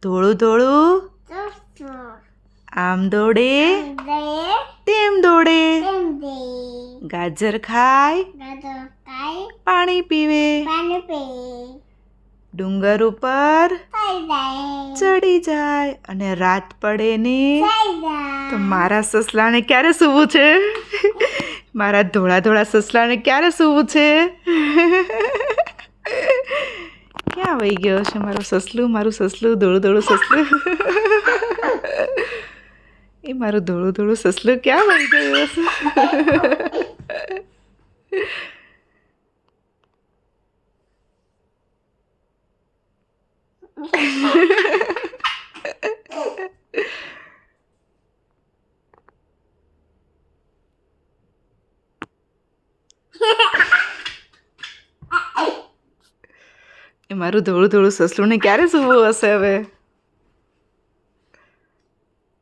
ધોળું ધોળું આમ દોડે તેમ દોડે, ગાજર ખાય પાણી પીવે, ડુંગર ઉપર ચડી જાય અને રાત પડે ને તો મારા સસલાને ક્યારે સૂવું છે? મારા ધોળા ધોળા સસલાને ક્યારે સૂવું છે? ક્યાં વહી ગયો છે મારું સસલું ધોળું ધોળું સસલું? એ મારું ધોળું ધોળું સસલું ક્યાં વહી ગયું હશે? એ મારું ધોળું ધોળું સસલું ને ક્યારે સૂવું હશે હવે?